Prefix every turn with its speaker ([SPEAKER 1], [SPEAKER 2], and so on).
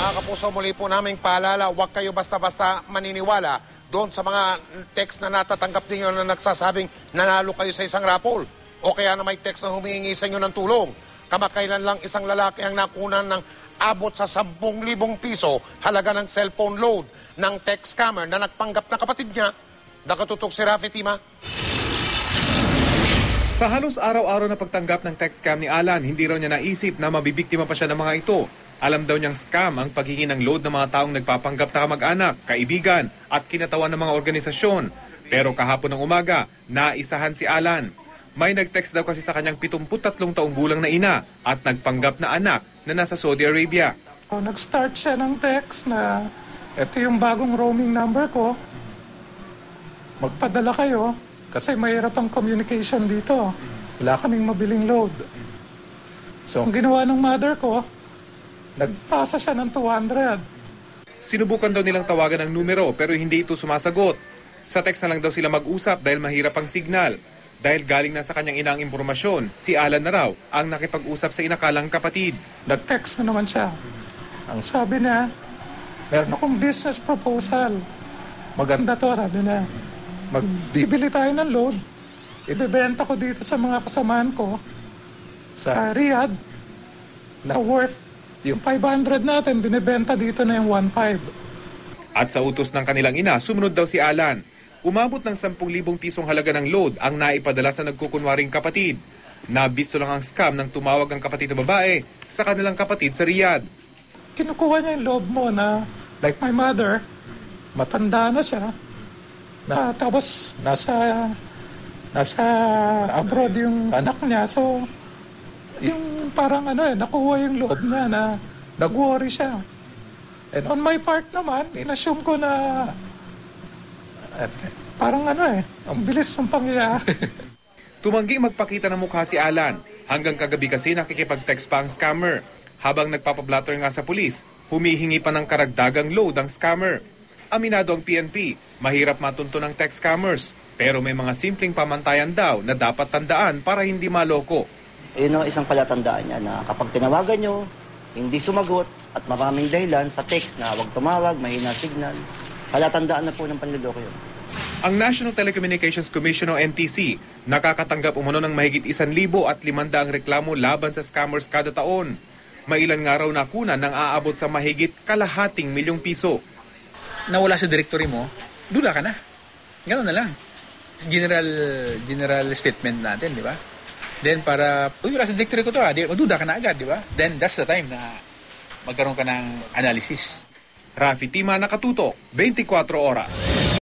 [SPEAKER 1] Mga kapuso, muli po naming paalala, huwag kayo basta-basta maniniwala doon sa mga text na natatanggap ninyo na nagsasabing nanalo kayo sa isang raffle. O kaya na may text na humihingi sa inyo ng tulong. Kamakailan lang isang lalaki ang nakunan ng abot sa 10,000 piso halaga ng cellphone load ng text scammer na nagpanggap na kapatid niya. Nakatutok si Rafi Tima.
[SPEAKER 2] Sa halos araw-araw na pagtanggap ng text scam ni Alan, hindi raw niya naisip na mabibiktima pa siya ng mga ito. Alam daw niyang scam ang paghingi ng load ng mga taong nagpapanggap na kamag-anak, kaibigan at kinatawan ng mga organisasyon. Pero kahapon ng umaga, naisahan si Alan. May nag-text daw kasi sa kanyang 73 taong gulang na ina at nagpanggap na anak na nasa Saudi Arabia.
[SPEAKER 3] Nag-start siya ng text na ito yung bagong roaming number ko. Magpadala kayo kasi mahirap ang communication dito. Wala kaming mabiling load. So ang ginawa ng mother ko, nagpasa siya ng 200.
[SPEAKER 2] Sinubukan daw nilang tawagan ng numero pero hindi ito sumasagot. Sa text na lang daw sila mag-usap dahil mahirap ang signal. Dahil galing na sa kanyang inang impormasyon, si Alan na raw ang nakipag-usap sa inakalang kapatid.
[SPEAKER 3] Nag-text na naman siya. Ang sabi niya, meron akong business proposal. Maganda to, sabi niya. Magbibili tayo ng load. Ibebenta ko dito sa mga kasamaan ko sa Riyadh na worth yung 500 natin, binibenta dito na yung 1.5.
[SPEAKER 2] At sa utos ng kanilang ina, sumunod daw si Alan. Umabot ng 10,000 pisong halaga ng load ang naipadala sa nagkukunwaring kapatid. Nabisto lang ang scam nang tumawag ang kapatid na babae sa kanilang kapatid sa Riyadh.
[SPEAKER 3] Kinukuha niya yung load mo na, like my mother, matanda na siya, na tapos nasa abroad yung anak niya. So, yung parang nakuha yung loob niya na nag-worry siya. And on my part naman, inassume ko na parang ang bilis ng pangyayari.
[SPEAKER 2] Tumanggi magpakita ng mukha si Alan. Hanggang kagabi kasi nakikipag-text pa ang scammer. Habang nagpapablatter nga sa pulis, humihingi pa ng karagdagang load ang scammer. Aminado ang PNP, mahirap matunto ng text scammers. Pero may mga simpleng pamantayan daw na dapat tandaan para hindi maloko.
[SPEAKER 4] Yun ang isang palatandaan niya na kapag tinawagan nyo, hindi sumagot at maraming dahilan sa text na huwag tumawag, mahina signal, palatandaan na po ng panliloko yun.
[SPEAKER 2] Ang National Telecommunications Commission o NTC nakakatanggap umano ng mahigit 1,500 reklamo laban sa scammers kada taon. Mailan nga raw nakunan ng aabot sa mahigit 250 milyong piso.
[SPEAKER 5] Nawala sa directory mo, dula ka na. Gano'n na lang. General statement natin, di ba? Then para, wala sa directory ko to maduda ka na agad, di ba? Then that's the time na magkaroon ka ng analysis.
[SPEAKER 2] Rafi Tima, Nakatutok, 24 Oras.